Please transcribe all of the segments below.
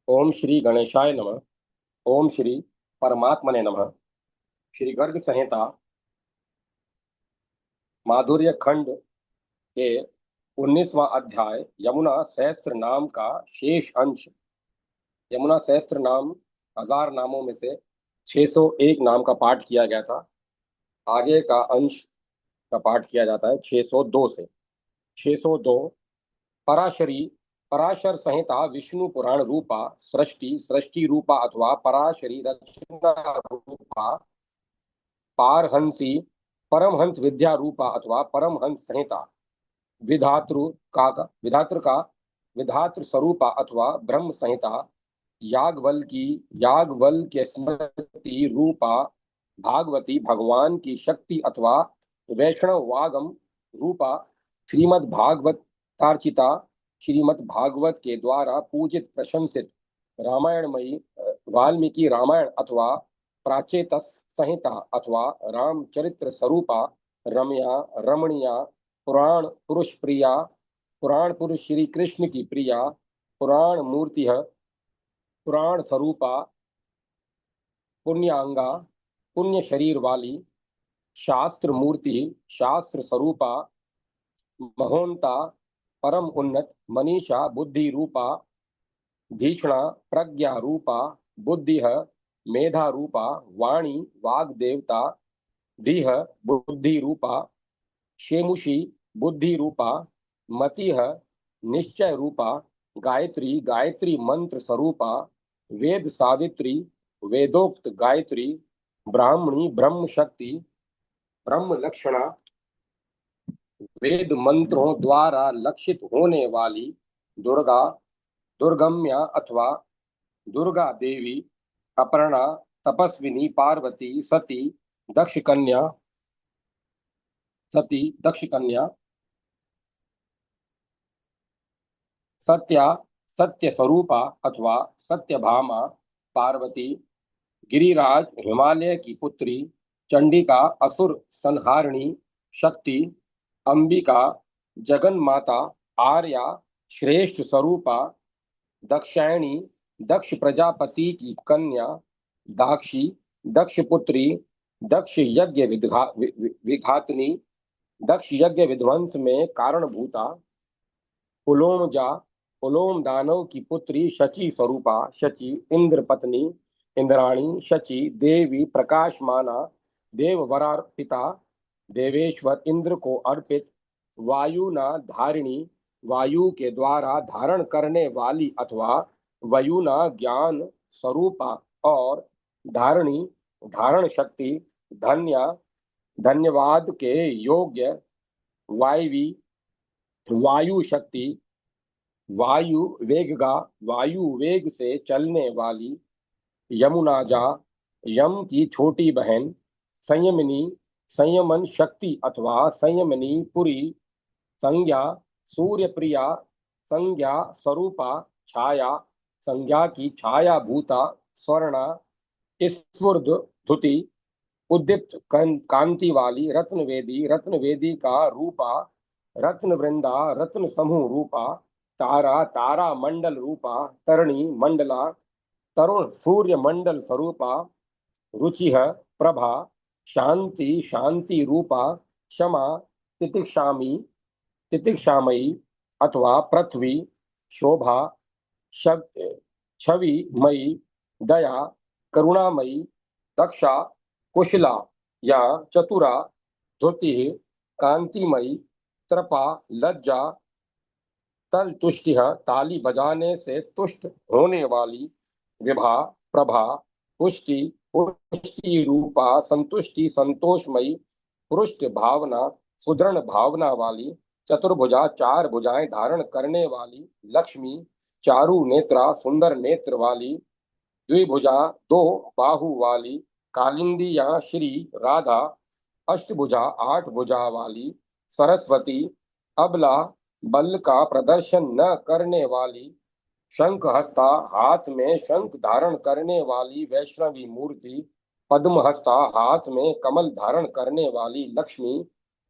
ओम श्री गणेशाय नमः। ओम श्री परमात्मने नमः। श्री गर्ग संहिता माधुर्य खंड के 19वां अध्याय यमुना सहस्त्र नाम का शेष अंश। यमुना सहस्त्र नाम 1000 नामों में से 601 नाम का पाठ किया गया था। आगे का अंश का पाठ किया जाता है 602 से। 602 पराशरी पराशर संहिता विष्णु पुराण रूपा सृष्टि सृष्टि रूपा अथवा पराशरी रचना रूपा पारहंसी परमहंस विद्या रूपा अथवा परमहंस संहिता विधातृ का विधातृ स्वरूपा अथवा ब्रह्म संहिता याज्ञवल के स्मृति रूपा भागवती भगवान की शक्ति अथवा वैष्णव वागम रूपा श्रीमद् भागवत तार्चिता श्रीमद् भागवत के द्वारा पूजित प्रशंसित रामायणमयी वाल्मीकि रामायण अथवा प्राचेत संहिता अथवा रामचरित्र स्वरूपा रम्या रमणीया पुराण पुरुष श्री कृष्ण की प्रिया पुराण मूर्ति पुराण स्वरूपा पुण्यांगा पुण्य शरीर वाली शास्त्र मूर्ति शास्त्र स्वरूपा महोन्ता परम उन्नत मनीषा बुद्धि रूपा धीक्षणा प्रज्ञा रूपा बुद्धि मेधा रूपा वाणी वाग देवता धीह बुद्धि रूपा शेमुषी बुद्धि रूपा मति निश्चय रूपा गायत्री गायत्री मंत्र स्वरूपा वेद सावित्री वेदोक्त गायत्री ब्राह्मणी ब्रह्म शक्ति ब्रह्म लक्षणा वेद मंत्रों द्वारा लक्षित होने वाली दुर्गा दुर्गम्या अथवा दुर्गा देवी अपर्णा तपस्विनी पार्वती सती दक्ष कन्या सत्या सत्य स्वरूपा अथवा सत्यभामा पार्वती गिरिराज हिमालय की पुत्री चंडिका असुर संहारिणी शक्ति अंबिका जगन माता आर्या श्रेष्ठ स्वरूपा दक्षायणी दक्ष प्रजापति की कन्या दाक्षी दक्ष पुत्री दक्ष यज्ञ विघातनी दक्ष यज्ञ विध्वंस में कारणभूता पुलोमजा पुलोम दानव की पुत्री शची स्वरूपा शची इंद्र पत्नी इंद्राणी शची देवी प्रकाशमाना देववरार्पिता देवेश्वर इंद्र को अर्पित वायुना धारिणी वायु के द्वारा धारण करने वाली अथवा वायुना ज्ञान स्वरूपा और धारणी धारण शक्ति धन्या धन्यवाद के योग्य वायवी वायु शक्ति वायु वेगगा वायु वेग से चलने वाली यमुनाजा यम की छोटी बहन संयमिनी संयमन शक्ति अथवा संयमनी पुरी संज्ञा सूर्य प्रिया संज्ञा स्वरूपा छाया संज्ञा की छाया भूता स्वर्णा स्फुर्द धुति उद्दीप्त कांति वाली रत्न वेदी का रूपा रत्न वृंदा रत्न समूह रूपा तारा तारा मंडल रूपा तरणी मंडला तरुण सूर्य मंडल स्वरूपा रुचि प्रभा शांति शांति रूपा क्षमा तितिक्षामी तितिक्षामयी अथवा पृथ्वी शोभा छवि मयी दया करुणामयी दक्षा कुशला या चतुरा धुति कांतिमयी त्रपा लज्जा तल तुष्टि ताली बजाने से तुष्ट होने वाली विभा प्रभा पुष्टि पुष्टि रूपा संतुष्टि संतोषमयी पृष्ठ भावना सुदृढ़ भावना वाली चतुर्भुजा चार भुजाएं धारण करने वाली लक्ष्मी चारु नेत्रा सुंदर नेत्र वाली द्विभुजा दो बाहु वाली कालिंदी या श्री राधा अष्टभुजा आठ भुजा वाली सरस्वती अबला बल का प्रदर्शन न करने वाली शंख हस्ता हाथ में शंख धारण करने वाली वैष्णवी मूर्ति पद्म हस्ता हाथ में कमल धारण करने वाली लक्ष्मी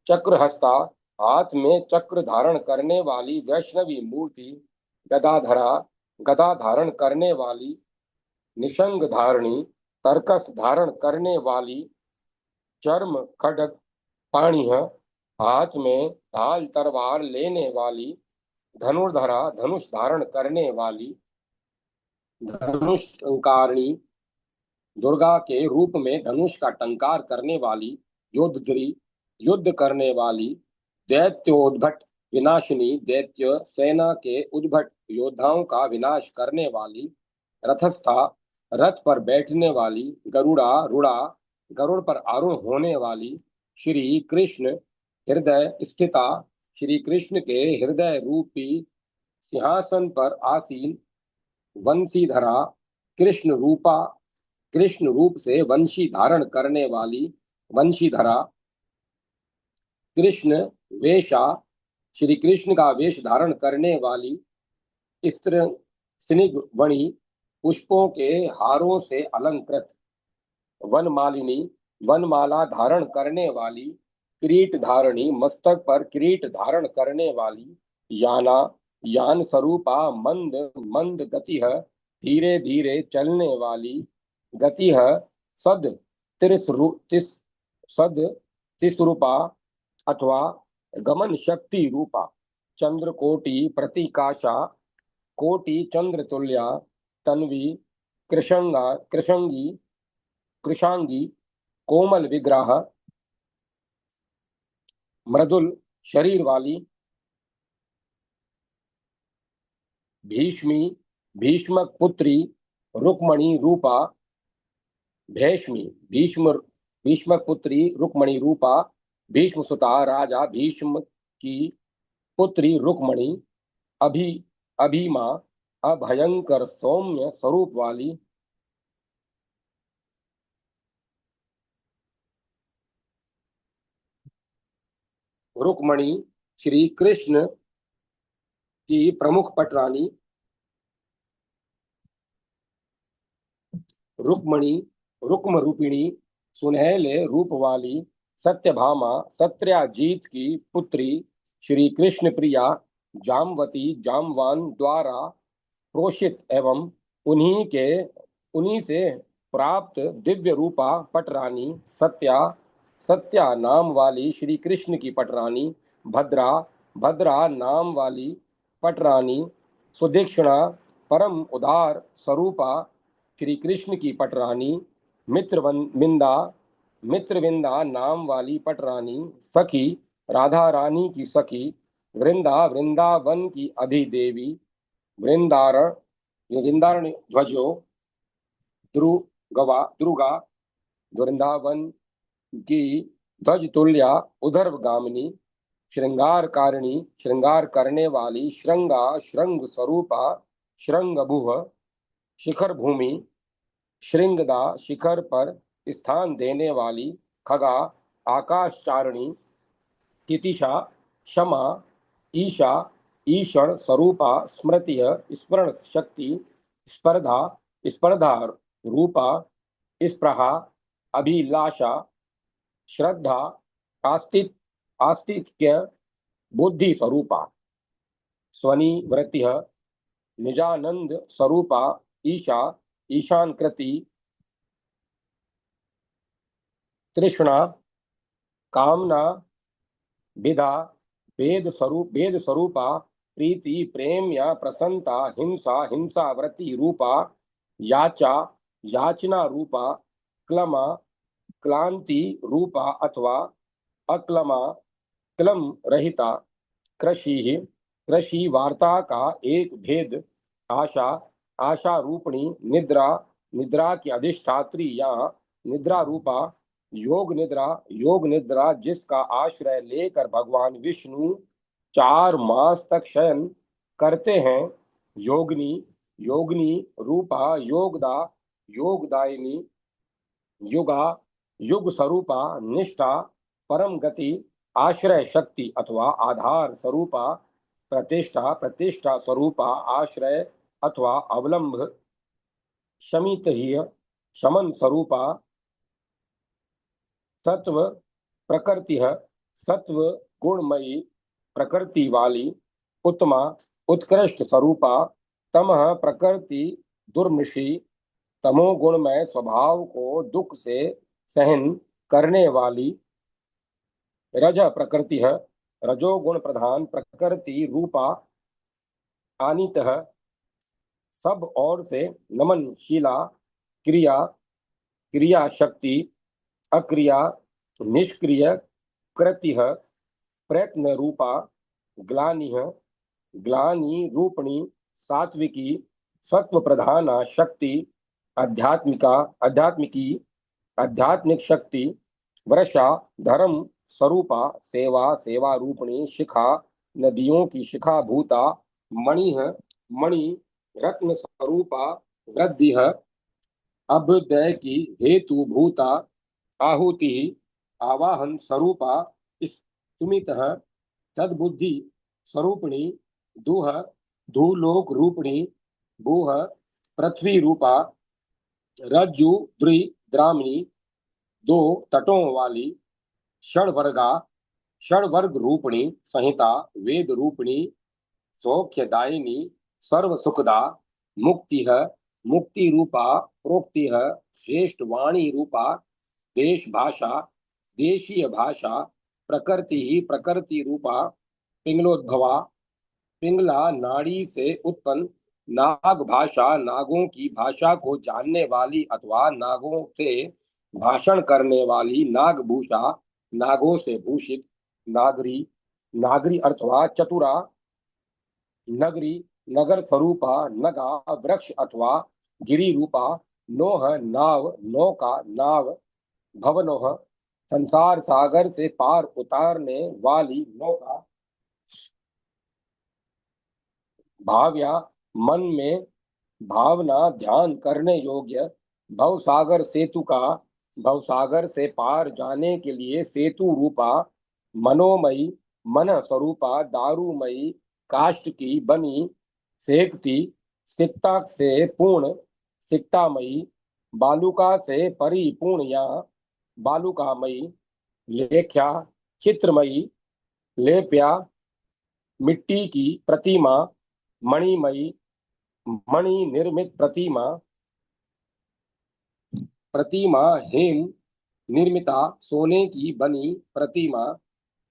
चक्र हस्ता हाथ में चक्र धारण करने वाली वैष्णवी मूर्ति गदाधरा गदा धारण करने वाली, निशंग धारणी, तरकस धारण करने वाली, चर्म खड्ग पाणी, हाथ में ढाल तलवार लेने वाली, धनुर्धरा धनुष धारण करने वाली, धनुष टंकारणी, दुर्गा के रूप में धनुष का टंकार करने वाली, योद्धरी, युद्ध करने वाली, दैत्योद्भट विनाशिनी, दैत्य सेना के उद्भट योद्धाओं का विनाश करने वाली, रथस्था, रथ पर बैठने वाली, गरुड़ा रूढ़ा, गरुड़ पर आरूढ़ होने वाली, श्री कृष्ण हृदय स्थिता, श्री कृष्ण के हृदय रूपी सिंहासन पर आसीन, वंशीधरा, कृष्ण रूपा, कृष्ण रूप से वंशी धारण करने वाली, वंशीधरा, कृष्ण वेशा, श्री कृष्ण का वेश धारण करने वाली, स्त्र स्निग्धवणी, पुष्पों के हारों से अलंकृत, वनमालिनी, वनमाला धारण करने वाली, किरीट धारणी, मस्तक पर किरीट धारण करने वाली, याना, यान स्वरूपा, मंद मंद गति है, धीरे धीरे चलने वाली, गति है, सद सद तिसरूपा अथवा गमन शक्ति रूपा, चंद्रकोटि प्रतिकाशा, कोटि चंद्र तुल्या, तन्वी, कृशंगा कृशंगी, कृशांगी, कोमल विग्रह, मृदुल शरीर वाली, भीष्मी, भीष्मक पुत्री, रुक्मणी रूपा, भैष्मी, भीष्मक पुत्री रुक्मणी रूपा, भीष्म सुता राजा भीष्म की पुत्री रुक्मणी, अभी अभिमा, अभयंकर सौम्य स्वरूप वाली, रुक्मणी श्री कृष्ण की प्रमुख पटरानी, रुक्मणी रुक्म रूपिणी, सुनहले रूप वाली, सत्यभामा, सत्याजीत की पुत्री, श्री कृष्ण प्रिया, जामवती, जामवान द्वारा प्रोषित एवं उन्हीं से प्राप्त दिव्य रूपा पटरानी, सत्या, सत्या नाम वाली श्री कृष्ण की पटरानी, भद्रा, भद्रा नाम वाली पटरानी, सुदीक्षिणा, परम उदार स्वरूपा श्री कृष्ण की पटरानी, मित्रविंदा, मित्रविंदा नाम वाली पटरानी, सखी, राधा रानी की सखी, वृंदावन की अधिदेवी, वृंदारण, वृंदारण ध्वजो, दुर्गा, वृंदावन की ध्वज तुल्या, उधर गामिनी, श्रृंगार कारिणी, श्रृंगार करने वाली, श्रृंगा, श्रृंग स्वरूपा, श्रृंगभुव, शिखर भूमि, श्रृंगदा, शिखर पर स्थान देने वाली, खगा, आकाश चारणी, तितिशा, क्षमा, ईशा, ईषण स्वरूपा, स्मृति, स्मरण शक्ति, स्पर्धा, स्पर्धा रूपा, स्पृहा, अभिलाषा, श्रद्धा, आस्तिक्य, बुद्धि स्वरूपा, स्वनी वृत्ति, निजानंद स्वरूपा, ईशा, ईशान कृति, तृष्णा, कामना, विधा, वेद स्वरूपा, प्रीति, प्रेम या प्रसन्नता, हिंसा, हिंसा वृत्ति रूपा, याचा, याचना रूपा, क्लमा, क्लांति रूपा अथवा अक्लमा, क्लम रहिता, कृषि, कृषि वार्ता का एक भेद, आशा, आशा रूपणी, निद्रा, निद्रा की अधिष्ठात्री या निद्रा रूपा, योग निद्रा जिसका आश्रय लेकर भगवान विष्णु 4 मास तक शयन करते हैं, योगिनी, योगिनी रूपा, योगदा, योगदायिनी, युगा, युग स्वरूपा, निष्ठा, परम गति, आश्रय शक्ति अथवा आधार स्वरूपा, प्रतिष्ठा, प्रतिष्ठा स्वरूपा, आश्रय अथवा अवलंब, शमित, शमन स्वरूपा, सत्व, प्रकृति है, सत्व गुणमयी प्रकृति वाली, उत्तमा, उत्कृष्ट स्वरूपा, तमह प्रकृति दुर्मृषि, तमोगुणमय स्वभाव को दुख से सहन करने वाली। रज प्रकृति है, रजोगुण प्रधान प्रकृति रूपा आनीतः, सब ओर से नमनशीला, क्रिया क्रिया शक्ति, अक्रिया निष्क्रिय कृति है, प्रयत्न रूपा ग्लानि है, ग्लानि रूपणी सात्विकी, सत्व प्रधाना शक्ति, आध्यात्मिका आध्यात्मिकी आध्यात्मिक शक्ति, वर्षा धर्म स्वरूपा, सेवा सेवा रूपणी शिखा, नदियों की शिखा भूता, मणि है, मणि रत्न स्वरूपा वृद्धि है, अभ्युदय की हेतु भूता, आहुति आवाहन स्वरूपा सुमित है, सद्बुद्धि स्वरूपिणी दुह, धूलोक रूपिणी भूह, पृथ्वी रूपा रज्जु द्रामिणी, दो तटों वाली, षडवर्गा षडवर्ग रूपिणी संहिता, वेद रूपिणी सौख्यदायिनी, सर्व सुखदा, मुक्ति है, मुक्ति रूपा प्रोक्ति है, श्रेष्ठ वाणी रूपा, देश भाषा देशीय भाषा, प्रकृति ही प्रकृति रूपा, पिंगलोद्भवा, पिंगला नाड़ी से उत्पन्न, नाग भाषा नागों की भाषा को जानने वाली अथवा नागों से भाषण करने वाली, नागभूषा नागों से भूषित, नागरी नागरी अथवा चतुरा, नगरी नगर स्वरूपा, नगा वृक्ष अथवा गिरी रूपा, नोह नाव नौका नाव, भवनोह संसार सागर से पार उतारने वाली नौका, भाव्या मन में भावना ध्यान करने योग्य, भवसागर सेतु का, भवसागर से पार जाने के लिए सेतु रूपा, मनोमयी मन स्वरूपा, दारूमयी काष्ठ की बनी सेकती, सिक्ता से पूर्ण सिक्तामयी, बालुका से परिपूर्ण या बालुकामयी, लेख्या चित्रमयी, लेप्या मिट्टी की प्रतिमा, मणिमयी मणि निर्मित प्रतिमा, प्रतिमा हेम निर्मिता सोने की बनी प्रतिमा,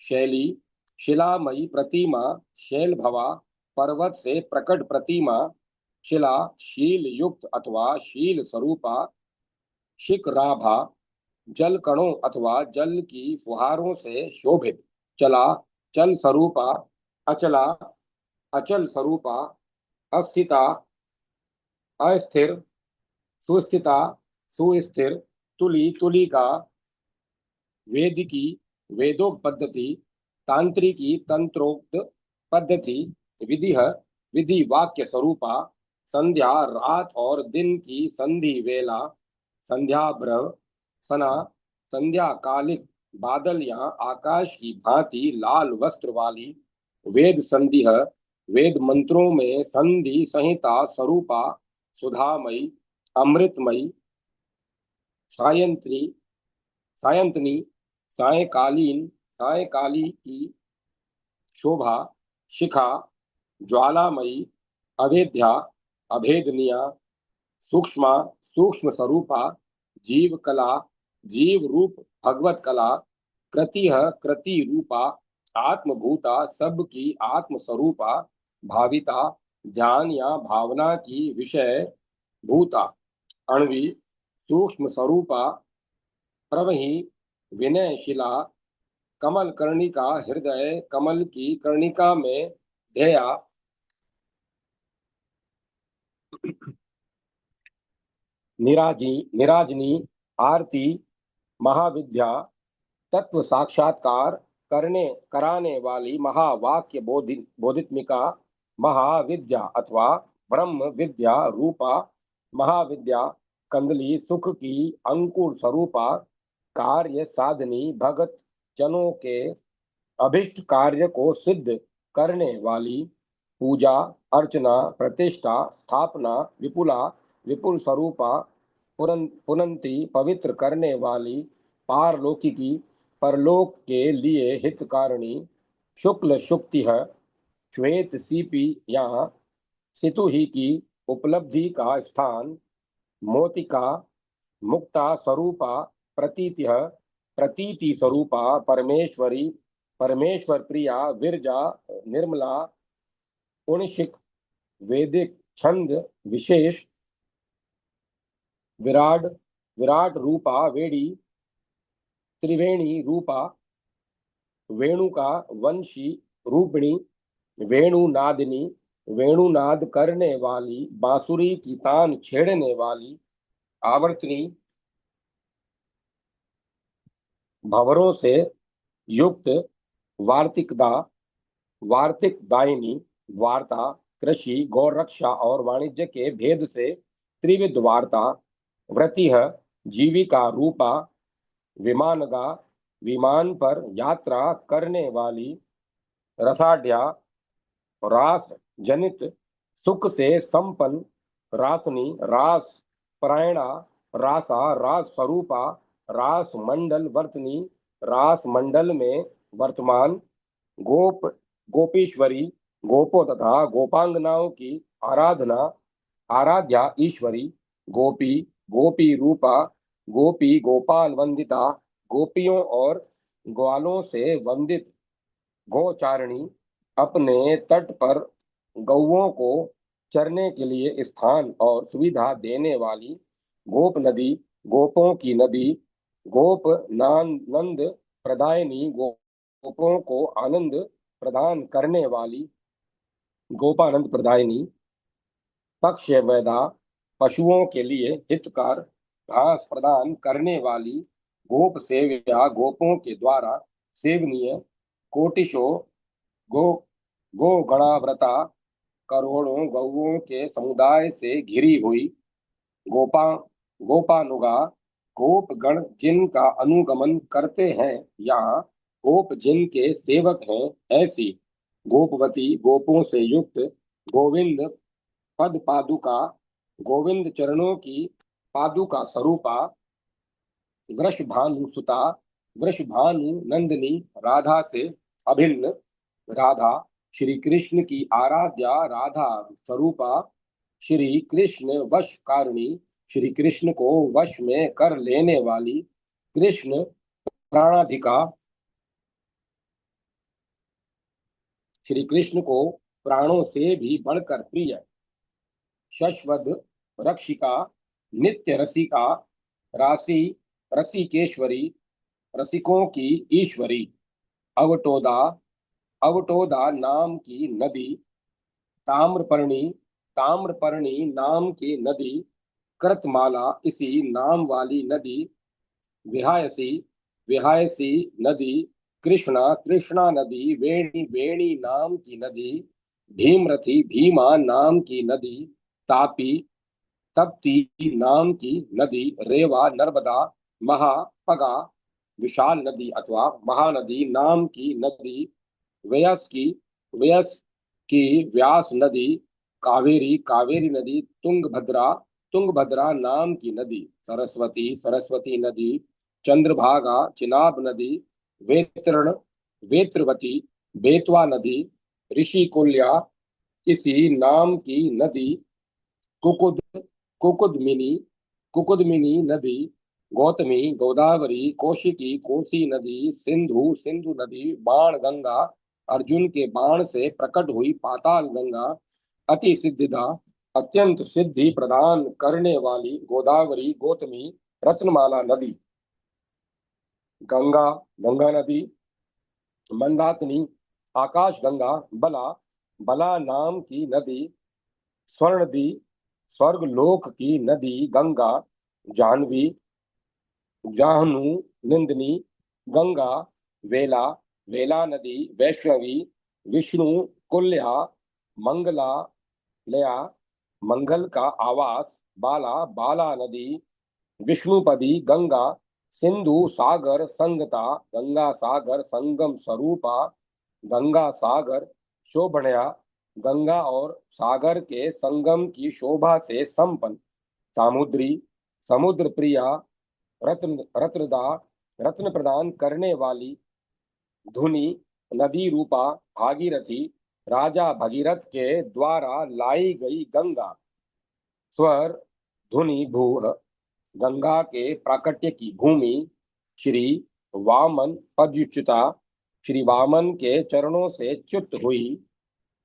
शैली शिलामयी प्रतिमा, शैल भवा पर्वत से प्रकट प्रतिमा, शिला शील युक्त अथवा शील स्वरूपा, शिखराभा जल कणों अथवा जल की फुहारों से शोभित, चला चल स्वरूपा, अचला अचल स्वरूपा, अस्थिता अस्थिर, सुस्थिता सुस्थिर, तुली तुली का, वेदिकी वेदोक्त पद्धति, तांत्रिकी तंत्रोक्त पद्धति, विधि विधि वाक्य स्वरूपा, संध्या रात और दिन की संधि वेला, संध्या भ्रव सना, संध्या कालिक बादल या आकाश की भांति लाल वस्त्र वाली, वेद संधि वेद मंत्रों में संधि संहिता स्वरूपा, सुधामयी अमृतमयी, सायंत्री सायंतनी, सायकालीन सायकाली की शोभा, शिखा ज्वालामयी, अभेद्या अभेदनिया, सूक्ष्मा सूक्ष्म स्वरूपा, जीव कला जीव रूप भगवत कला, कृति कृति रूपा, आत्मभूता सबकी आत्म स्वरूपा, भाविता ध्यान या भावना की विषय भूता, अणवी सूक्ष्म स्वरूपा, प्रवही विनयशिला, कमल कर्णिका हृदय कमल की कर्णिका में ध्येया, निराजनी आरती, महाविद्या तत्व साक्षात्कार करने कराने वाली, महावाक्य बोधित्मिका, महाविद्या अथवा ब्रह्म विद्या रूपा, महाविद्या कंदली सुख की अंकुर स्वरूपा, कार्य साधनी भगत जनों के अभिष्ट कार्य को सिद्ध करने वाली, पूजा अर्चना प्रतिष्ठा स्थापना विपुला विपुल स्वरूपा, पुनंती पवित्र करने वाली, पारलौकिकी परलोक के लिए हितकारिणी, शुक्ल शुक्ति है, श्वेत सीपी या सितु ही की उपलब्धि का स्थान, मोतिका मुक्ता स्वरूपा प्रतीतिः, प्रतीति स्वरूपा परमेश्वरी, परमेश्वर प्रिया विरजा निर्मला उणशिक, वैदिक छंद विशेष, विराट विराट रूपा वेणी, त्रिवेणी रूपा, वेणुका वंशी रूपिणी, वेणुनादिनी, वेणुनाद करने वाली, बांसुरी की तान छेड़ने वाली, आवर्तनी, भंवरों से युक्त, वार्तिकदा, वार्तिक दायिनी, वार्ता, कृषि, गौरक्षा और वाणिज्य के भेद से त्रिविध वार्ता, व्रतिः, जीविका रूपा, विमानगा, विमान पर यात्रा करने वाली, रसाढ्या, रास जनित, सुख से संपन्न, रासनी, रास परायणा, रासा, रास स्वरूपा, रास मंडल वर्तनी, रास मंडल में वर्तमान, गोप गोपीश्वरी, गोपों तथा गोपांगनाओं की आराधना, आराध्या ईश्वरी, गोपी गोपी रूपा, गोपी गोपाल वंदिता, गोपियों और ग्वालों से वंदित, गोचारिणी, अपने तट पर गौओं को चरने के लिए स्थान और सुविधा देने वाली, गोप नदी, गोपों की नदी, गोप नंद प्रदायनी, गोपों को आनंद प्रदान करने वाली, गोपानंद प्रदायनी, पक्ष वेदा, पशुओं के लिए हितकार, घास प्रदान करने वाली, गोप सेव्या, गोपों के द्वारा सेवनीय, कोटिशो, गो गो गणाव्रता, करोड़ों गौओं के समुदाय से घिरी हुई, गोपा गोपानुगा, गोप गण जिनका अनुगमन करते हैं या गोप जिनके सेवक हैं, ऐसी, गोपवती, गोपों से युक्त, गोविंद पद पादुका, गोविंद चरणों की पादुका स्वरूपा, वृषभानु सुता, वृषभानु नंदिनी, राधा से अभिन्न, राधा, श्री कृष्ण की आराध्या, राधा स्वरूपा, श्री कृष्ण वशकारिणी, श्री कृष्ण को वश में कर लेने वाली, कृष्ण प्राणाधिका, श्री कृष्ण को प्राणों से भी बढ़कर प्रिय, शश्वत रक्षिका, नित्य रसिका, राशि रसिकेश्वरी, रसिकों की ईश्वरी, अवटोदा, अवटोदा नाम की नदी, ताम्रपर्णी, ताम्रपर्णी नाम की नदी, कृतमाला, इसी नाम वाली नदी, विहायसी, विहायसी नदी, कृष्णा, कृष्णा नदी, वेणी, वेणी नाम की नदी, भीमरथी, भीमा नाम की नदी, तापी, तप्ती नाम की नदी, रेवा, नर्मदा, महापगा, विशाल नदी अथवा महानदी नाम की नदी, व्यास की, व्यास की व्यास नदी, कावेरी, कावेरी नदी, तुंगभद्रा, तुंगभद्रा नाम की नदी, सरस्वती, सरस्वती नदी, चंद्रभागा, चिनाब नदी, वेतरण, वेत्रवती, बेतवा नदी, ऋषिकुल्या, इसी नाम की नदी, कुकुद, कुकुदमिनी, कुकुदमिनी नदी, गौतमी, गोदावरी, कौशिकी, कोसी नदी, सिंधु, सिंधु नदी, बाण गंगा, अर्जुन के बाण से प्रकट हुई पाताल गंगा, अति सिद्धिदा, अत्यंत सिद्धि प्रदान करने वाली गोदावरी, गौतमी, रत्नमाला नदी, गंगा, गंगा नदी, मंदाकिनी, आकाश गंगा, बला, बला नाम की नदी, स्वर्णदी, स्वर्गलोक की नदी, गंगा, जाह्नवी, जाहनु, निंदनी, गंगा, वेला, वेला नदी, वैष्णवी, विष्णु, कुल्या, मंगला, लया, मंगल का आवास, बाला, बाला नदी, विष्णुपदी, गंगा, सिंधु सागर संगता, गंगा सागर संगम स्वरूपा, गंगा सागर शोभणया, गंगा और सागर के संगम की शोभा से संपन्न, सामुद्री, समुद्र प्रिया, रत्न रत्नदा, रत्न प्रदान करने वाली, धुनी, नदी रूपा, भागीरथी, राजा भगीरथ के द्वारा लाई गई गंगा। स्वर धुनि भू, गंगा के प्राकट्य की भूमि। श्री वामन पदच्युता, श्री वामन के चरणों से च्युत हुई।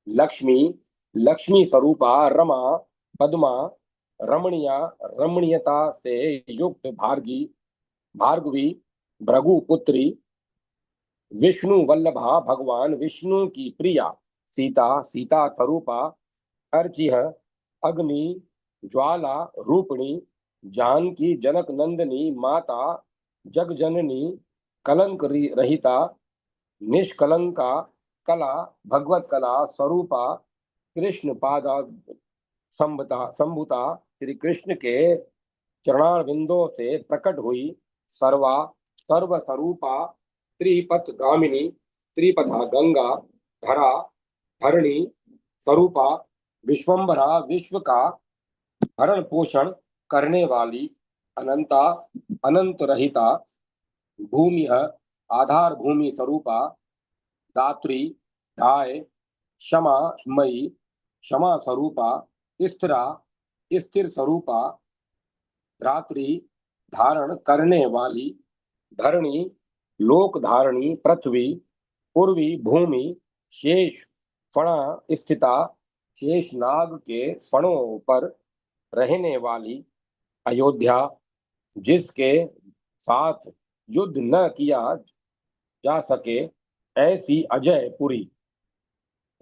लक्ष्मी, लक्ष्मी स्वरूपा रमा, पद्मा, रमणीया, रमणीयता से युक्त भार्गी, भार्गवी, भृगुपुत्री। विष्णु वल्लभा, भगवान विष्णु की प्रिया। सीता, सीता स्वरूपा। अर्चिह, अग्नि ज्वाला रूपिणी। जानकी, जनक नंदिनी माता, जगजननी, कलंक रहिता, निष्कलंका, कला, भगवत कला स्वरूपा। कृष्ण पादा संभुता, श्री कृष्ण के चरणारविंदों से प्रकट हुई। सर्वा, सर्वस्वरूपा, त्रिपथ गामिनी, त्रिपथा गंगा। धरा, धरणी स्वरूपा, विश्वम्भरा, विश्व का भरण पोषण करने वाली। अनंता, अनंत रहिता। भूमि, आधार भूमि स्वरूपा। दात्री, धाय, क्षमा मयी, क्षमा स्वरूपा। स्थिरा, स्थिर स्वरूपा। धात्री, धारण करने वाली। धरणी, लोक धारणी पृथ्वी। पूर्वी भूमि, शेष फणा स्थिता, शेष नाग के फणों पर रहने वाली। अयोध्या, जिसके साथ युद्ध न किया जा सके ऐसी अजय पुरी।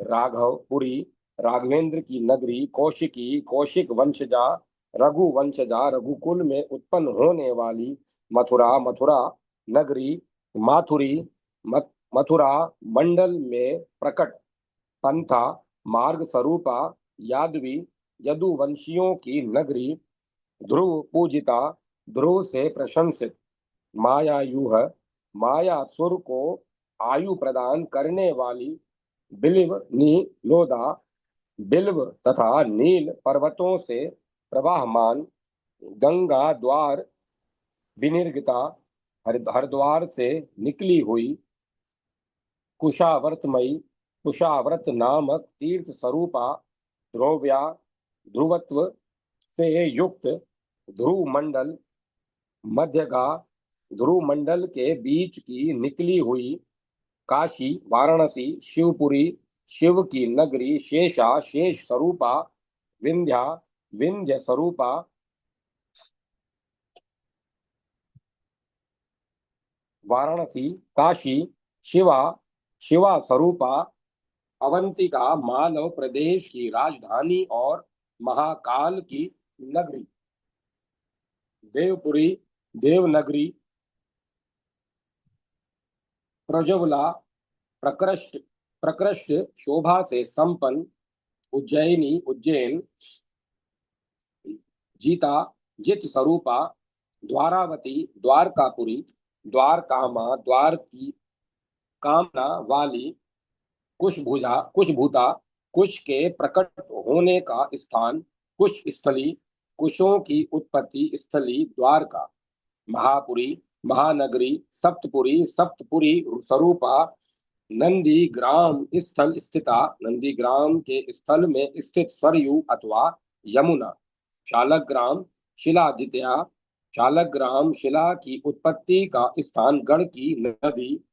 राघवपुरी, राघवेंद्र की नगरी। कौशिकी, कौशिक वंशजा, रघु वंशजा, रघुकुल में उत्पन्न होने वाली। मथुरा, मथुरा नगरी। माथुरी, मथुरा मंडल में प्रकट। पंथा, मार्ग स्वरूपा। यादवी, यदुवंशियों की नगरी। ध्रुव पूजिता, ध्रुव से प्रशंसित। मायायुह, माया सुर को आयु प्रदान करने वाली। बिलिव नीलोदा, बिल्व तथा नील पर्वतों से प्रवाहमान। गंगा द्वार विनिर्गिता, हरिद्वार से निकली हुई। कुशावर्तमयी, कुशावर्त नामक तीर्थ स्वरूपा। ध्रुव्या, ध्रुवत्व से युक्त। ध्रुव मंडल, मध्यगा, ध्रुव मंडल के बीच की निकली हुई। काशी, वाराणसी, शिवपुरी, शिव की नगरी। शेषा, शेष स्वरूपा। विंध्या, विंध्य स्वरूपा। वाराणसी, काशी, शिवा, शिवा स्वरूपा। अवंतिका, मालव प्रदेश की राजधानी और महाकाल की नगरी। देवपुरी, देवनगरी। प्रज्वला, प्रकृष्ट, प्रकृष्ट शोभा से संपन्न। उज्जैनी, उज्जैन। जीता, जित स्वरूपा। द्वारावती, द्वारकापुरी। द्वारकामा, द्वार की कामना वाली। कुशभुजा, कुशभूता, कुश के प्रकट होने का स्थान। कुश स्थली, कुशों की उत्पत्ति स्थली द्वारका। महापुरी, महानगरी। सप्तपुरी, सप्तपुरी स्वरूपा। नंदी ग्राम स्थल स्थिता, नंदी ग्राम के स्थल में स्थित सरयू अथवा यमुना। शालग्राम, शिलादित्या, शालग्राम शिला की उत्पत्ति का स्थान। गढ़ की नदी।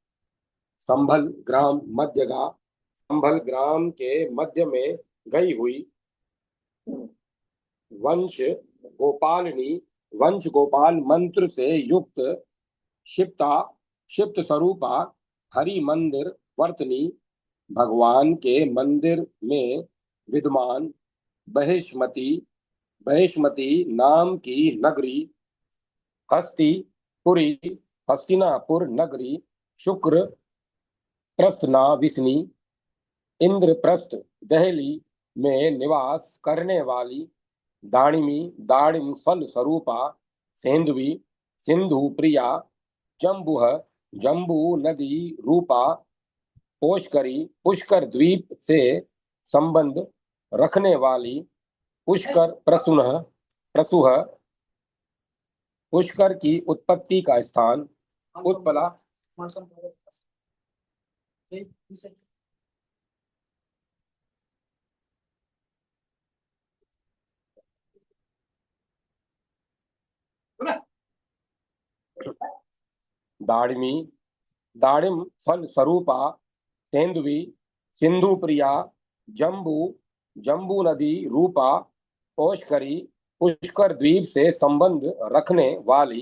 संभल ग्राम, मध्यगा, संभल ग्राम के मध्य में गई हुई। वंश गोपालिनी, वंश गोपाल मंत्र से युक्त। क्षिप्ता, क्षिप्त स्वरूपा। हरि मंदिर वर्तनी, भगवान के मंदिर में विद्यमान। बहिष्मती, बहिष्मती नाम की नगरी। हस्तिपुरी, हस्तिनापुर नगरी। शुक्र प्रस्थनाविसनी, इंद्रप्रस्थ दहली में निवास करने वाली। दाड़िमी, दाड़िम फल स्वरूपा। सेंधवी, सिंधु प्रिया। जम्बुह, जम्बू नदी रूपा। पुष्करी, पुष्कर द्वीप से संबंध रखने वाली। पुष्कर प्रसून, प्रसूह, पुष्कर की उत्पत्ति का स्थान। उत्पला, दाड़िमी, दाड़िम फल स्वरूपा, सेंधवी, सिंधु प्रिया, जम्बू, जम्बू नदी रूपा, पुष्करी, पुष्कर द्वीप से संबंध रखने वाली,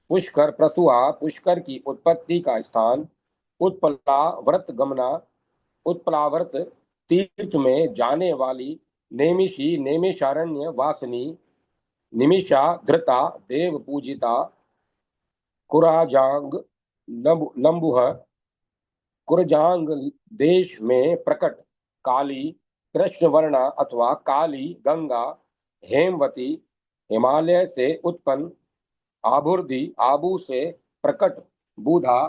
पुष्कर प्रसुआ, पुष्कर की उत्पत्ति का स्थान, उत्पलाव्रत गमना, उत्पलाव्रत तीर्थ में जाने वाली, नेमिषी, नेमिषारण्य वासिनी, निमिषा धृता, देव पूजिता, कुराजांग, लंबुह, कुरजांग देश में प्रकट, काली, कृष्णवर्णा अथवा काली गंगा, हेमवती, हिमालय से उत्पन्न, आबुर्दी, आबू से प्रकट, बूधा,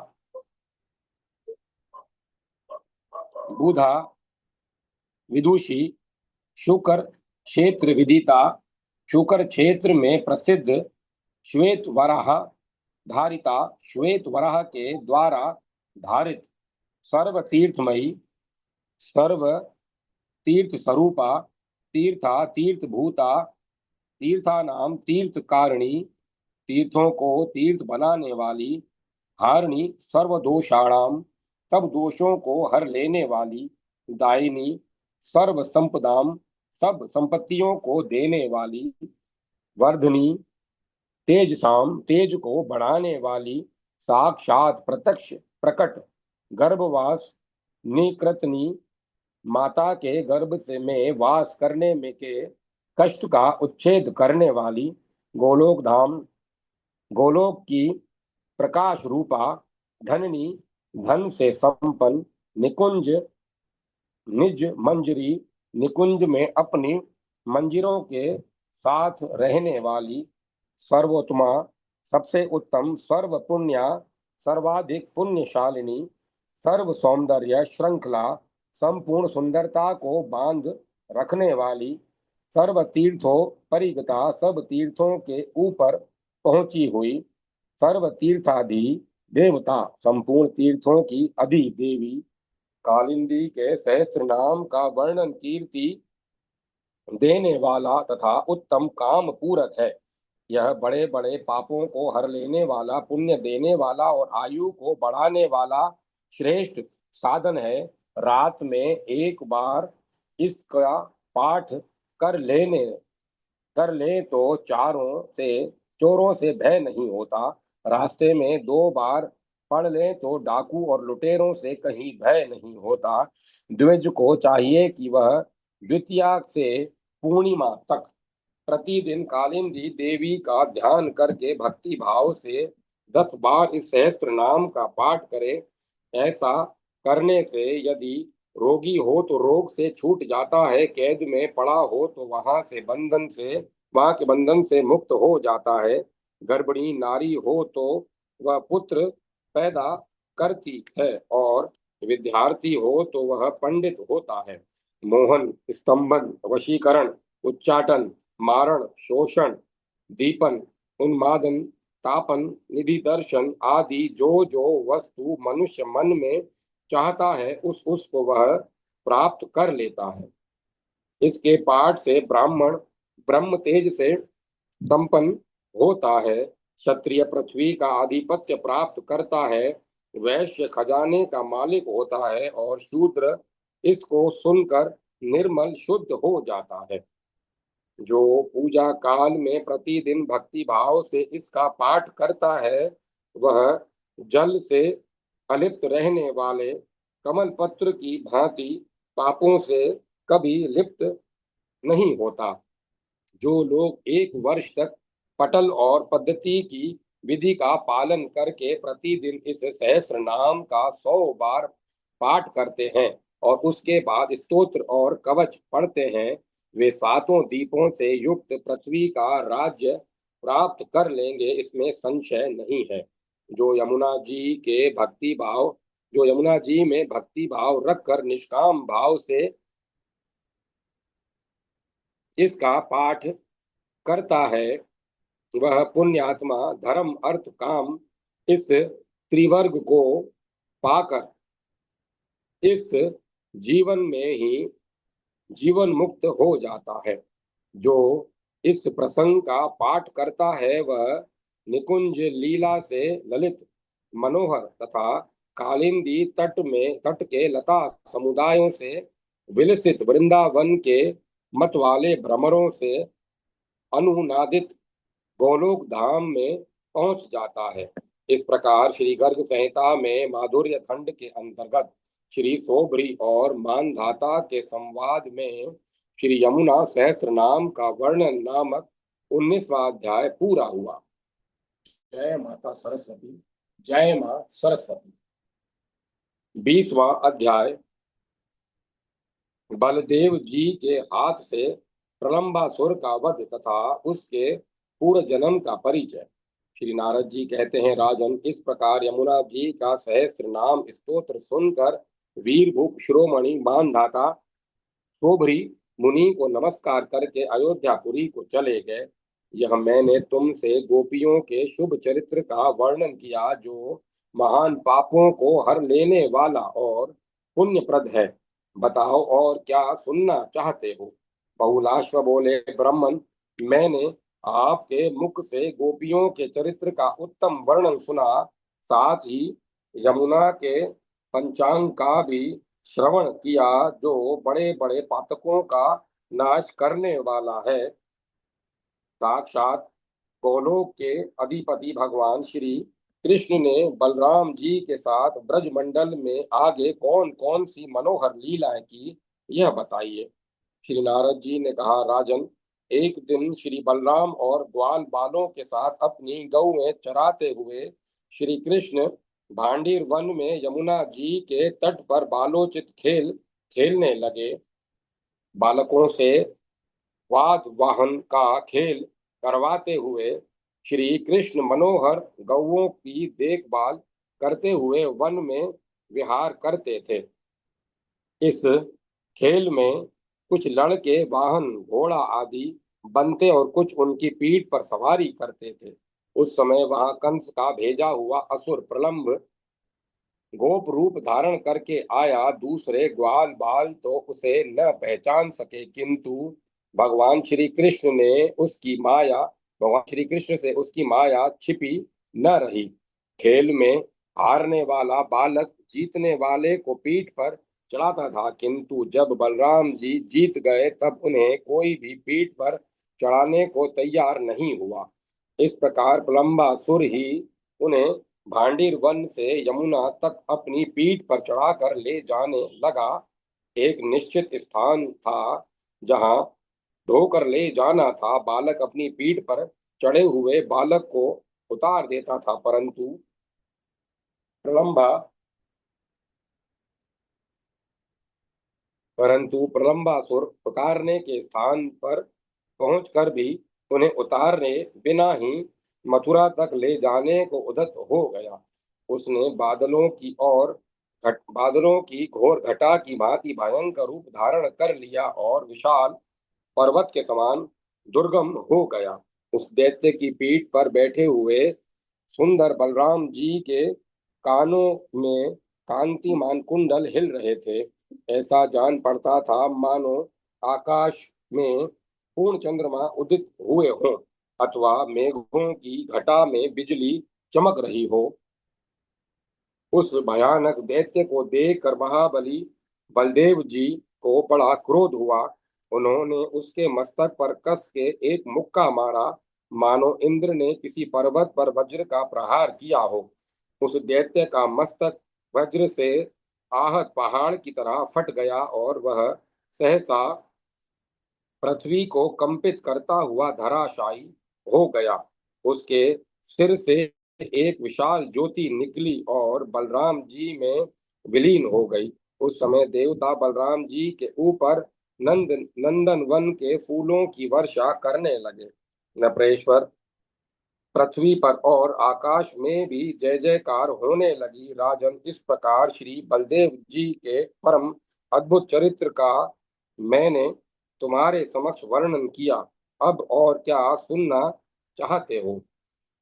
बूधा, विदुषी, शुकर क्षेत्र विदिता, शुकर क्षेत्र में प्रसिद्ध, श्वेत वराह धारिता, श्वेत वराह के द्वारा धारित, सर्व तीर्थमयी, सर्व तीर्थ स्वरूपा, तीर्था, तीर्थभूता, तीर्थानाम तीर्थकारिणी, तीर्थों को तीर्थ बनाने वाली, हारिणी, सर्वदोषाणाम, सब दोषों को हर लेने वाली, दायिनी, सर्व संपदाम, सब संपत्तियों को देने वाली, वर्धनी, तेजसाम, तेज को बढ़ाने वाली, साक्षात प्रत्यक्ष प्रकट, गर्भवास, निकृतनी, माता के गर्भ से में वास करने में के कष्ट का उच्छेद करने वाली, गोलोक धाम, गोलोक की प्रकाश रूपा, धननी, धन से संपन्न, निकुंज, निज मंजरी, निकुंज में अपनी मंजिरों के साथ रहने वाली, सर्वोत्तमा, सबसे उत्तम, सर्व पुण्या, सर्वाधिक पुण्यशालिनी, सर्व सौंदर्य श्रृंखला, संपूर्ण सुंदरता को बांध रखने वाली, सर्व तीर्थों परिगता, सब तीर्थों के ऊपर पहुंची हुई, सर्व तीर्थाधि देवता, संपूर्ण तीर्थों की अधि देवी, कालिंदी के सहस्त्र नाम का वर्णन कीर्ति देने वाला तथा उत्तम काम पूरक है। यह बड़े बड़े पापों को हर लेने वाला, पुण्य देने वाला और आयु को बढ़ाने वाला श्रेष्ठ साधन है। रात में एक बार इसका पाठ कर लेने कर ले तो चोरों से भय नहीं होता। रास्ते में 2 बार पढ़ ले तो डाकू और लुटेरों से कहीं भय नहीं होता। द्विज को चाहिए कि वह द्वितीया से पूर्णिमा तक प्रतिदिन कालिंदी देवी का ध्यान करके भक्ति भाव से 10 बार इस सहस्त्र नाम का पाठ करे। ऐसा करने से यदि रोगी हो तो रोग से छूट जाता है, कैद में पड़ा हो तो वहां के बंधन से मुक्त हो जाता है, गर्भिणी नारी हो तो वह पुत्र पैदा करती है और विद्यार्थी हो तो वह पंडित होता है। मोहन, स्तंभन, वशीकरण, उच्चाटन, मारण, शोषण, दीपन, उन्मादन, तापन, निधि दर्शन आदि जो जो वस्तु मनुष्य मन में चाहता है उसको वह प्राप्त कर लेता है। इसके पाठ से ब्राह्मण ब्रह्म तेज से संपन्न होता है, क्षत्रिय पृथ्वी का आधिपत्य प्राप्त करता है, वैश्य खजाने का मालिक होता है और शूद्र इसको सुनकर निर्मल शुद्ध हो जाता है। जो पूजा काल में प्रतिदिन भक्ति भाव से इसका पाठ करता है वह जल से अलिप्त रहने वाले कमल पत्र की भांति पापों से कभी लिप्त नहीं होता। जो लोग 1 वर्ष तक पटल और पद्धति की विधि का पालन करके प्रतिदिन इस सहस्त्र नाम का 100 बार पाठ करते हैं और उसके बाद स्तोत्र और कवच पढ़ते हैं, वे 7 दीपों से युक्त पृथ्वी का राज्य प्राप्त कर लेंगे, इसमें संशय नहीं है। जो यमुना जी के भक्ति भाव जो यमुना जी में भक्ति भाव रखकर निष्काम भाव से इसका पाठ करता है वह पुण्यात्मा धर्म अर्थ काम इस त्रिवर्ग को पाकर इस जीवन में ही जीवन मुक्त हो जाता है। जो इस प्रसंग का पाठ करता है वह निकुंज लीला से ललित मनोहर तथा कालिंदी तट के लता समुदायों से विलसित वृंदावन के मत वाले भ्रमरों से अनुनादित गोलोक धाम में पहुंच जाता है। इस प्रकार श्री गर्ग संहिता में माधुर्य खंड के अंतर्गत श्री सोबरी और मानधाता के संवाद में श्री यमुना सहस्त्र नाम का वर्णन नामक 19वां अध्याय पूरा हुआ। जय माता सरस्वती। जय मां सरस्वती। 20वां अध्याय बलदेव जी के हाथ से प्रलंबासुर का वध तथा उसके पूर्व जन्म का परिचय। श्री नारद जी कहते हैं, राजन, इस प्रकार यमुना जी का सहस्त्र नाम स्तोत्र सुनकर वीरभूप शिरोमणि मानधाता शोभरी मुनि को नमस्कार करके अयोध्यापुरी को चले गए। यह मैंने तुमसे गोपियों के शुभ चरित्र का वर्णन किया, जो महान पापों को हर लेने वाला और पुण्यप्रद है। बताओ और क्या सुनना चाहते हो? बहुलाश्व बोले, ब्राह्मण, मैंने आपके मुख से गोपियों के चरित्र का उत्तम वर्णन सुना, साथ ही यमुना के पंचांग का भी श्रवण किया, जो बड़े बड़े पातकों का नाश करने वाला है। साक्षात गोलोक के अधिपति भगवान श्री कृष्ण ने बलराम जी के साथ ब्रजमंडल में आगे कौन कौन सी मनोहर लीलाएं की, यह बताइए। श्री नारद जी ने कहा, राजन, एक दिन श्री बलराम और ग्वाल बालों के साथ अपनी गौएं चराते हुए श्री कृष्ण भांडीर वन में यमुना जी के तट पर बालोचित खेल खेलने लगे। बालकों से वाद वाहन का खेल करवाते हुए श्री कृष्ण मनोहर गौओं की देखभाल करते हुए वन में विहार करते थे। इस खेल में कुछ लड़के वाहन घोड़ा आदि बनते और कुछ उनकी पीठ पर सवारी करते थे। उस समय वहां कंस का भेजा हुआ असुर प्रलंब गोप रूप धारण करके आया। दूसरे ग्वाल बाल तो उसे न पहचान सके, किंतु भगवान श्री कृष्ण से उसकी माया छिपी न रही। खेल में हारने वाला बालक जीतने वाले को पीठ पर चढ़ाता था, किंतु जब बलराम जी जीत गए तब उन्हें कोई भी पीठ पर चढ़ाने को तैयार नहीं हुआ। इस प्रकार प्रलंबासुर ही उन्हें भांडीर वन से यमुना तक अपनी पीठ पर चढ़ाकर ले जाने लगा। एक निश्चित स्थान था जहां ढोकर ले जाना था। बालक अपनी पीठ पर चढ़े हुए बालक को उतार देता था, प्रलंबा परंतु प्रलंबासुर उतारने के स्थान पर पहुंचकर भी उन्हें उतारे बिना ही मथुरा तक ले जाने को उद्यत हो गया। उसने बादलों की घोर घटा की भांति भयंकर रूप धारण कर लिया और विशाल पर्वत के समान दुर्गम हो गया। उस दैत्य की पीठ पर बैठे हुए सुंदर बलराम जी के कानों में कांतिमान कुंडल हिल रहे थे। ऐसा जान पड़ता था मानो आकाश में पूर्ण चंद्रमा उदित हुए हों, अथवा मेघों की घटा में बिजली चमक रही हो। उस भयानक दैत्य को देखकर महाबली बलदेव जी को बड़ा क्रोध हुआ। उन्होंने उसके मस्तक पर कस के एक मुक्का मारा, मानो इंद्र ने किसी पर्वत पर वज्र का प्रहार किया हो। उस दैत्य का मस्तक वज्र से आहत पहाड़ की तरह फट गया और वह सहसा पृथ्वी को कंपित करता हुआ धराशायी हो गया। उसके सिर से एक विशाल ज्योति निकली और बलराम जी में विलीन हो गई। उस समय देवता बलराम जी के ऊपर नंदन वन के फूलों की वर्षा करने लगे। नप्रेश्वर पृथ्वी पर और आकाश में भी जय जयकार होने लगी। राजन, इस प्रकार श्री बलदेव जी के परम अद्भुत चरित्र का मैंने तुम्हारे समक्ष वर्णन किया। अब और क्या सुनना चाहते हो?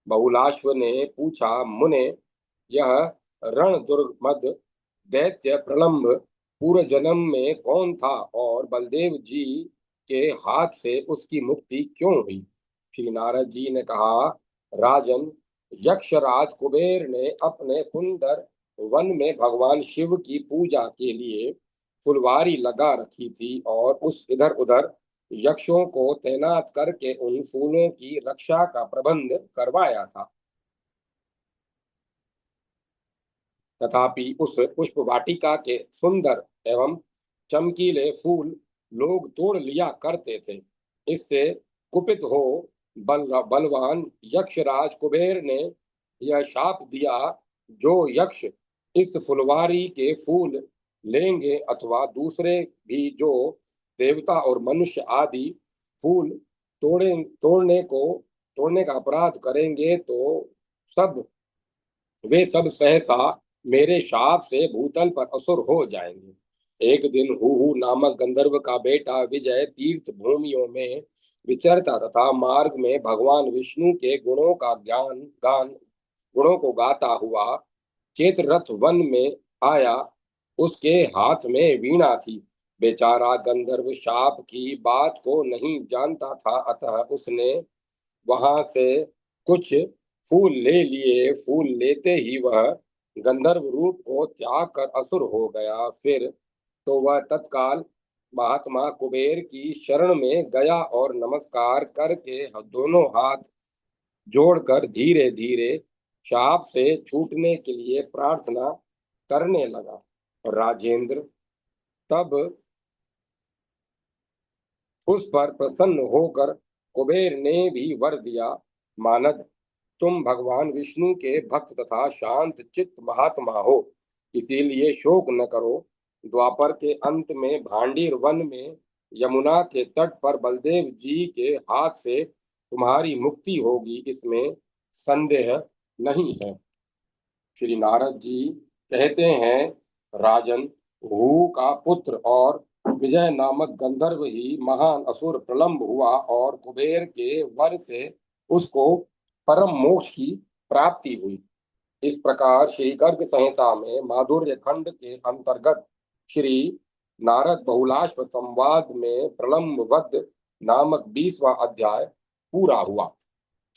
बहुलाश्व ने पूछा, मुने, यह रण दुर्गमद दैत्य प्रलंब पूर्व जन्म में कौन था और बलदेव जी के हाथ से उसकी मुक्ति क्यों हुई? श्री नारद जी ने कहा, राजन, यक्षराज कुबेर ने अपने सुंदर वन में भगवान शिव की पूजा के लिए फुलवारी लगा रखी थी और उस इधर उधर यक्षों को तैनात करके उन फूलों की रक्षा का प्रबंध करवाया था। तथापि उस पुष्प वाटिका के सुंदर एवं चमकीले फूल लोग तोड़ लिया करते थे। इससे कुपित हो बलवान यक्षराज कुबेर ने यह शाप दिया, जो यक्ष इस फुलवारी के फूल लेंगे अथवा दूसरे भी जो देवता और मनुष्य आदि फूल तोड़ने का अपराध करेंगे, तो सब वे सब सहसा मेरे शाप से भूतल पर असुर हो जाएंगे। एक दिन हूहू नामक गंधर्व का बेटा विजय तीर्थ भूमियों में विचरता तथा मार्ग में भगवान विष्णु के गुणों को गाता हुआ चेतरथ वन में आया। उसके हाथ में वीणा थी। बेचारा गंधर्व शाप की बात को नहीं जानता था, अतः उसने वहां से कुछ फूल ले लिए। फूल लेते ही वह गंधर्व रूप को त्याग कर असुर हो गया। फिर तो वह तत्काल महात्मा कुबेर की शरण में गया और नमस्कार करके दोनों हाथ जोड़कर धीरे धीरे शाप से छूटने के लिए प्रार्थना करने लगा। राजेंद्र, तब उस पर प्रसन्न होकर कुबेर ने भी वर दिया, मानद, तुम भगवान विष्णु के भक्त तथा शांत चित्त महात्मा हो, इसीलिए शोक न करो। द्वापर के अंत में भांडीर वन में यमुना के तट पर बलदेव जी के हाथ से तुम्हारी मुक्ति होगी, इसमें संदेह नहीं है। श्री नारद जी कहते हैं, राजन, भू का पुत्र और विजय नामक गंधर्व ही महान असुर प्रलंब हुआ और कुबेर के वर से उसको परम मोक्ष की प्राप्ति हुई। इस प्रकार श्री गर्ग संहिता में माधुर्य खंड के अंतर्गत श्री नारद बहुलाश्व संवाद में प्रलंब वध नामक 20वां अध्याय पूरा हुआ।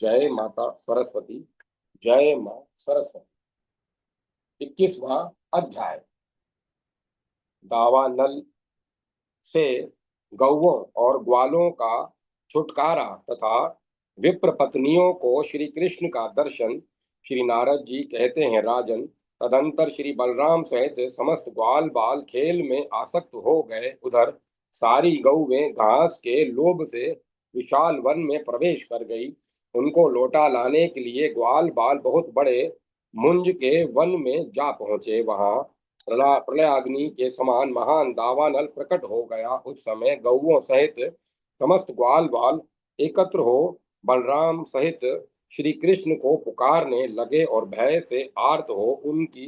जय माता सरस्वती। जय मां सरस्वती। 21वां अध्याय, दावानल से गौओं और ग्वालों का छुटकारा तथा विप्र पत्नियों को श्री कृष्ण का दर्शन। श्री नारद जी कहते हैं, राजन, तदंतर श्री बलराम सहित समस्त ग्वाल बाल खेल में आसक्त हो गए। उधर सारी गौवें घास के लोभ से विशाल वन में प्रवेश कर गई। उनको लौटा लाने के लिए ग्वाल बाल बहुत बड़े मुंज के वन में जा पहुंचे। वहां प्रलयाग्नि के समान महान दावानल प्रकट हो गया। उस समय गौओं सहित समस्त ग्वाल बाल एकत्र हो बलराम सहित श्री कृष्ण को पुकारने लगे और भय से आर्त हो उनकी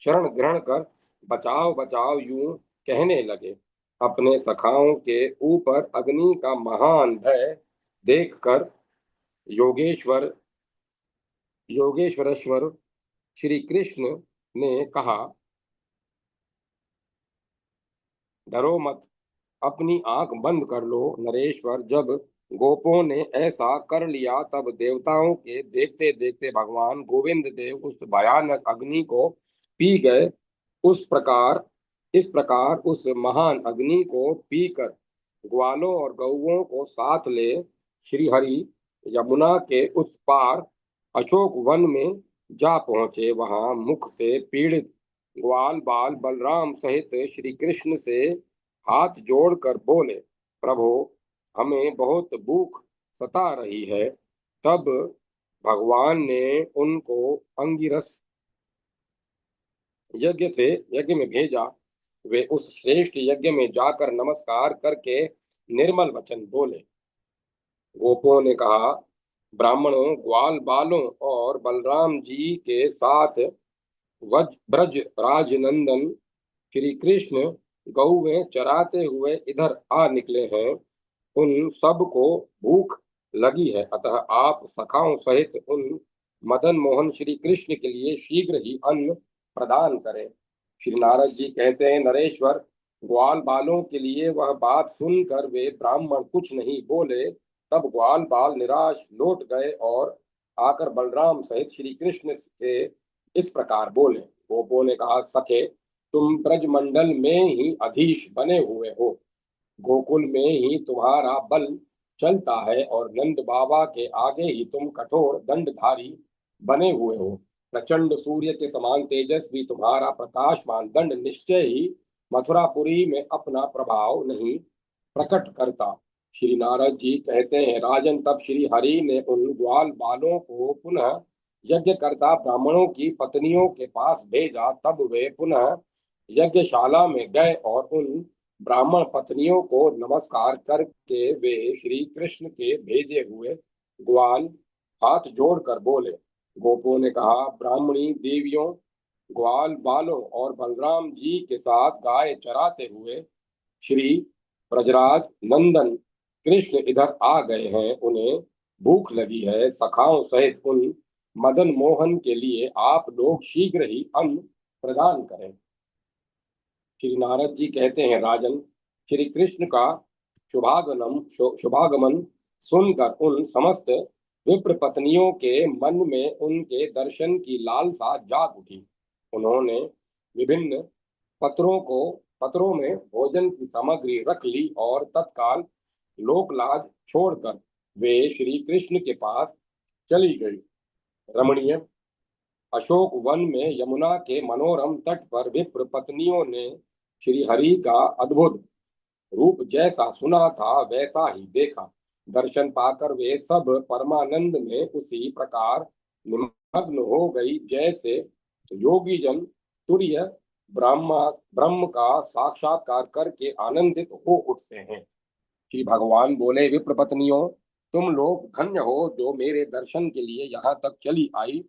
शरण ग्रहण कर बचाओ बचाओ यूं कहने लगे। अपने सखाओं के ऊपर अग्नि का महान भय देखकर योगेश्वर योगेश्वरेश्वर श्री कृष्ण ने कहा, डरो मत, अपनी आंख बंद कर लो। नरेश्वर, जब गोपों ने ऐसा कर लिया तब देवताओं के देखते देखते भगवान गोविंद देव उस भयानक अग्नि को पी गए। इस प्रकार उस महान अग्नि को पीकर ग्वालों और गौओं को साथ ले श्री हरि यमुना के उस पार अशोक वन में जा पहुंचे। वहां मुख से पीड़ित ग्वाल बाल बलराम सहित श्री कृष्ण से हाथ जोड़कर बोले, प्रभो, हमें बहुत भूख सता रही है। तब भगवान ने उनको अंगिरस यज्ञ में भेजा। वे उस श्रेष्ठ यज्ञ में जाकर नमस्कार करके निर्मल वचन बोले। गोपों ने कहा, ब्राह्मणों, ग्वाल बालों और बलराम जी के साथ ब्रज राजनंदन श्री कृष्ण गौवें चराते हुए इधर आ निकले हैं। उन सब को भूख लगी है, अतः आप सखाओं सहित उन मदन मोहन श्री कृष्ण के लिए शीघ्र ही अन्न प्रदान करें। श्री नारद जी कहते हैं, नरेश्वर, ग्वाल बालों के लिए वह बात सुनकर वे ब्राह्मण कुछ नहीं बोले। तब ग्वाल बाल निराश लौट गए और आकर बलराम सहित श्री कृष्ण से इस प्रकार बोले। गोपों ने कहा, सखे तुम ब्रजमंडल में ही अधीश बने हुए हो, गोकुल में ही तुम्हारा बल चलता है और नंद बाबा के आगे ही तुम कठोर दंडधारी बने हुए हो। प्रचंड सूर्य के समान तेजस्वी तुम्हारा प्रकाशमान दंड निश्चय ही मथुरापुरी में अपना प्रभाव नहीं प्रकट करता। श्री नारद जी कहते हैं, राजन तब श्री हरि ने उन ग्वाल बालों को पुनः यज्ञकर्ता ब्राह्मणों की पत्नियों के पास भेजा। तब वे पुनः यज्ञशाला में गए और उन ब्राह्मण पत्नियों को नमस्कार करके वे श्री कृष्ण के भेजे हुए ग्वाल हाथ जोड़कर बोले। गोपों ने कहा, ब्राह्मणी देवियों, ग्वाल बालों और बलराम जी के साथ गाय चराते हुए श्री ब्रजराज नंदन कृष्ण इधर आ गए हैं, उन्हें भूख लगी है। सखाओं सहित उन मदन मोहन के लिए आप लोग शीघ्र ही अन्न प्रदान करें। श्री नारद जी कहते हैं, राजन श्री कृष्ण का शुभागमन सुनकर उन समस्त विप्र पत्नियों के मन में उनके दर्शन की लालसा जाग उठी। उन्होंने विभिन्न पत्रों में भोजन की सामग्री रख ली और तत्काल लोकलाज छोड़कर वे श्री कृष्ण के पास चली गई। रमणीय अशोक वन में यमुना के मनोरम तट पर विप्र पत्नियों ने श्री हरि का अद्भुत रूप जैसा सुना था वैसा ही देखा। दर्शन पाकर वे सब परमानंद में उसी प्रकार निमग्न हो गई जैसे योगी जन तुर्य ब्रह्म का साक्षात्कार करके आनंदित हो उठते हैं। श्री भगवान बोले, विप्र पत्नियों, तुम लोग धन्य हो जो मेरे दर्शन के लिए यहाँ तक चली आई।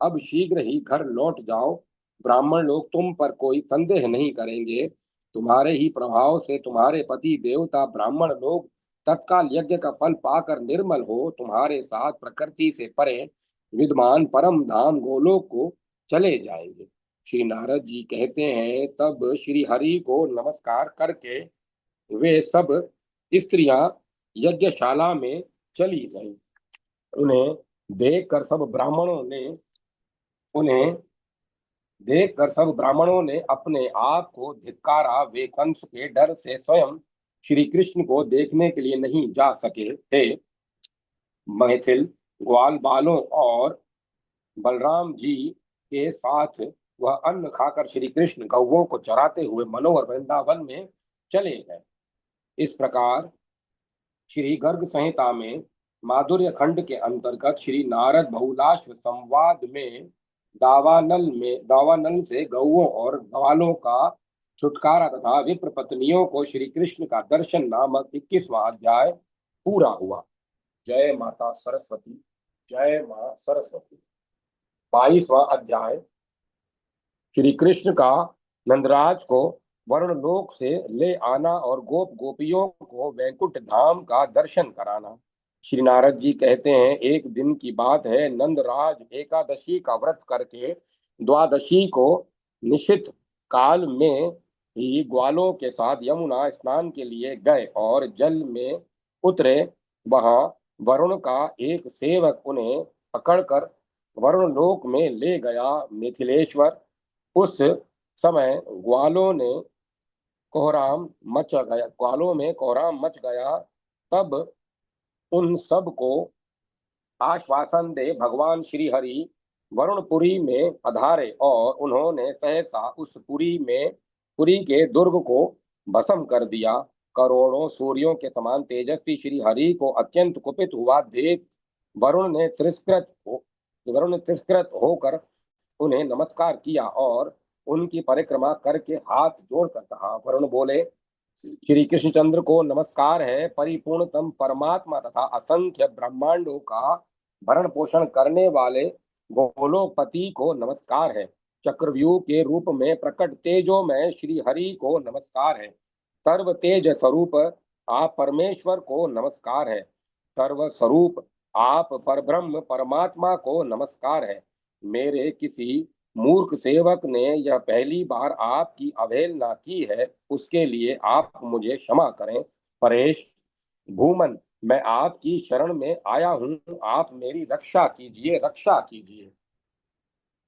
अब शीघ्र ही घर लौट जाओ। ब्राह्मण लोग तुम पर कोई संदेह नहीं करेंगे। तुम्हारे ही प्रभाव से तुम्हारे पति देवता ब्राह्मण लोग तत्काल यज्ञ का फल पाकर निर्मल हो तुम्हारे साथ प्रकृति से परे विद्यमान परम धाम गोलोक को चले जाएंगे। श्री नारद जी कहते हैं, तब श्री हरि को नमस्कार करके वे सब स्त्रियां यज्ञशाला में चली गईं। उन्हें देखकर सब ब्राह्मणों ने अपने आप को धिक्कारा। वे कंस के डर से स्वयं श्री कृष्ण को देखने के लिए नहीं जा सके थे। मैथिल ग्वाल बालों और बलराम जी के साथ वह अन्न खाकर श्री कृष्ण गौओं को चराते हुए मनोहर वृंदावन में चले गए। इस प्रकार श्री गर्ग संहिता में माधुर्य खंड के अंतर्गत श्री नारद बहुलाश्व संवाद में दावानल से गौओं और ग्वालों का छुटकारा तथा विप्र पत्नियों को श्री कृष्ण का दर्शन नामक 21वां अध्याय पूरा हुआ। जय माता सरस्वती, जय मां सरस्वती। 22वां अध्याय श्री कृष्ण का नंदराज को वरुण लोक से ले आना और गोप गोपियों को वैकुंठ धाम का दर्शन कराना। श्री नारद जी कहते हैं, एक दिन की बात है, नंदराज एकादशी का व्रत करके द्वादशी को निशित काल में ही ग्वालों के साथ यमुना स्नान के लिए गए और जल में उतरे। वहां वरुण का एक सेवक उन्हें पकड़कर वरुण लोक में ले गया। मिथिलेश्वर, उस समय ग्वालों में कोहराम मच गया। तब उन सब को आश्वासन दे भगवान श्री हरि वरुणपुरी में पधारे और उन्होंने सहसा उस पुरी के दुर्ग को भस्म कर दिया। करोड़ों सूर्यों के समान तेजस्वी श्री हरि को अत्यंत कुपित हुआ देख वरुण ने तिरस्कृत होकर उन्हें नमस्कार किया और उनकी परिक्रमा करके हाथ जोड़कर कहा। वरुण बोले, श्री कृष्णचंद्र को नमस्कार है। परिपूर्णतम परमात्मा तथा असंख्य ब्रह्मांडों का भरण पोषण करने वाले गोलोकपति को नमस्कार है। चक्रव्यूह के रूप में प्रकट तेजो में श्री हरि को नमस्कार है। सर्व तेज स्वरूप आप परमेश्वर को नमस्कार है। सर्व स्वरूप आप परब्रह्म परमात्मा को नमस्कार है। मेरे किसी मूर्ख सेवक ने यह पहली बार आपकी अवहेलना की है, उसके लिए आप मुझे क्षमा करें। परेश, भूमन मैं आपकी शरण में आया हूँ, आप मेरी रक्षा कीजिए, रक्षा कीजिए।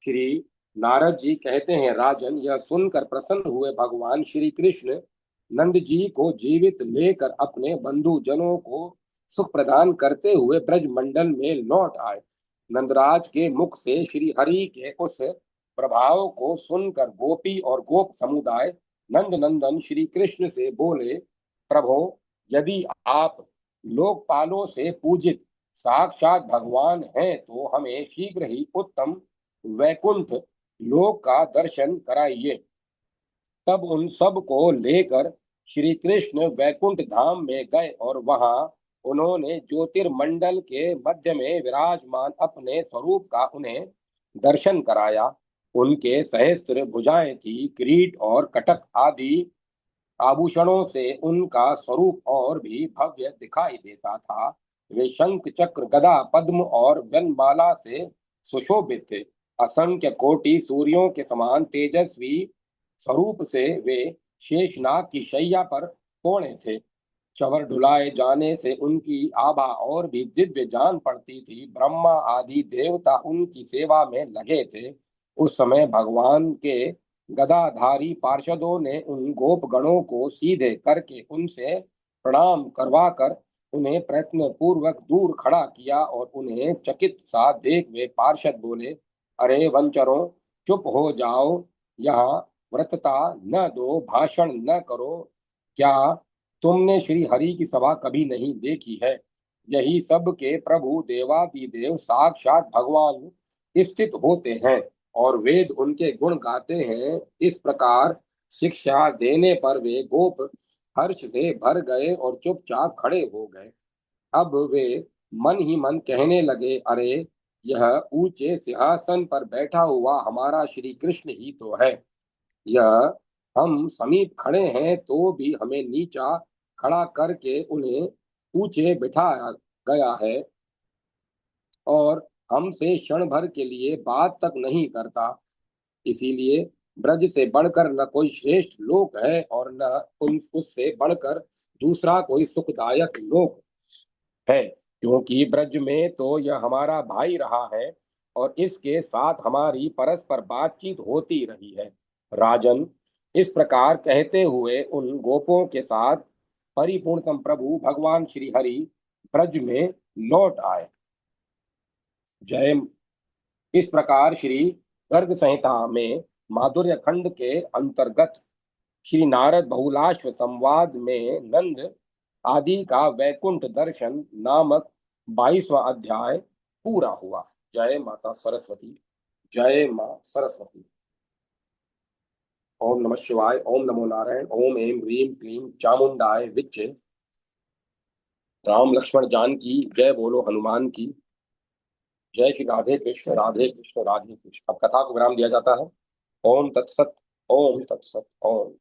श्री नारद जी कहते हैं, राजन, यह सुनकर प्रसन्न हुए भगवान श्री कृष्ण नंद जी को जीवित लेकर अपने बंधु जनों को सुख प्रदान करते हुए ब्रज मंडल में लौट आए। नंदराज के मुख से श्री हरि के उस प्रभाव को सुनकर गोपी और गोप समुदाय नंद नंदन श्री कृष्ण से बोले, प्रभो, यदि आप लोकपालों से पूजित साक्षात भगवान हैं तो हमें शीघ्र ही उत्तम वैकुंठ लोक का दर्शन कराइए। तब उन सब को लेकर श्री कृष्ण वैकुंठ धाम में गए और वहां उन्होंने ज्योतिर्मंडल के मध्य में विराजमान अपने स्वरूप का उन्हें दर्शन कराया। उनके सहस्त्र भुजाएं थी, किरीट और कटक आदि आभूषणों से उनका स्वरूप और भी भव्य दिखाई देता था। वे शंख चक्र गदा पद्म और वनमाला से सुशोभित थे। असंख्य कोटि सूर्यों के समान तेजस्वी स्वरूप से वे शेषनाग की शैया पर कोणे थे। चवर ढुलाए जाने से उनकी आभा और भी दिव्य जान पड़ती थी। ब्रह्मा आदि देवता उनकी सेवा में लगे थे। उस समय भगवान के गदाधारी पार्षदों ने उन गोप गणों को सीधे करके उनसे प्रणाम करवाकर उन्हें प्रयत्न पूर्वक दूर खड़ा किया और उन्हें चकित सा देख वे पार्षद बोले, अरे वंचरों, चुप हो जाओ, यहाँ व्रतता न दो, भाषण न करो। क्या तुमने श्री हरि की सभा कभी नहीं देखी है? यही सब के प्रभु देवादिदेव साक्षात भगवान स्थित होते हैं और वेद उनके गुण गाते हैं। इस प्रकार शिक्षा देने पर वे गोप हर्ष से भर गए और चुपचाप खड़े हो गए। अब वे मन ही मन कहने लगे, अरे, यह ऊंचे सिंहासन पर बैठा हुआ हमारा श्री कृष्ण ही तो है। यह हम समीप खड़े हैं तो भी हमें नीचा खड़ा करके उन्हें ऊंचे बिठाया गया है और हमसे क्षण भर के लिए बात तक नहीं करता। इसीलिए ब्रज से बढ़कर न कोई श्रेष्ठ लोक है और न उन उससे बढ़कर दूसरा कोई सुखदायक लोक है, क्योंकि ब्रज में तो यह हमारा भाई रहा है और इसके साथ हमारी परस्पर बातचीत होती रही है। राजन, इस प्रकार कहते हुए उन गोपों के साथ परिपूर्णतम प्रभु भगवान श्री हरि ब्रज में लौट आए। जय। इस प्रकार श्री गर्ग संहिता में माधुर्य खंड के अंतर्गत श्री नारद बहुलाश्व संवाद में नंद आदि का वैकुंठ दर्शन नामक 22वां अध्याय पूरा हुआ। जय माता सरस्वती। जय मां सरस्वती। ओम नमः शिवाय। ओम नमो नारायण। ओम ऐं ह्रीं क्लीं चामुंडाय विच्चे। राम लक्ष्मण जानकी जय बोलो हनुमान की। जय श्री राधे कृष्ण राधे कृष्ण राधे कृष्ण। अब कथा को विराम दिया जाता है। ओम तत्सत। ओम तत्सत। ओम।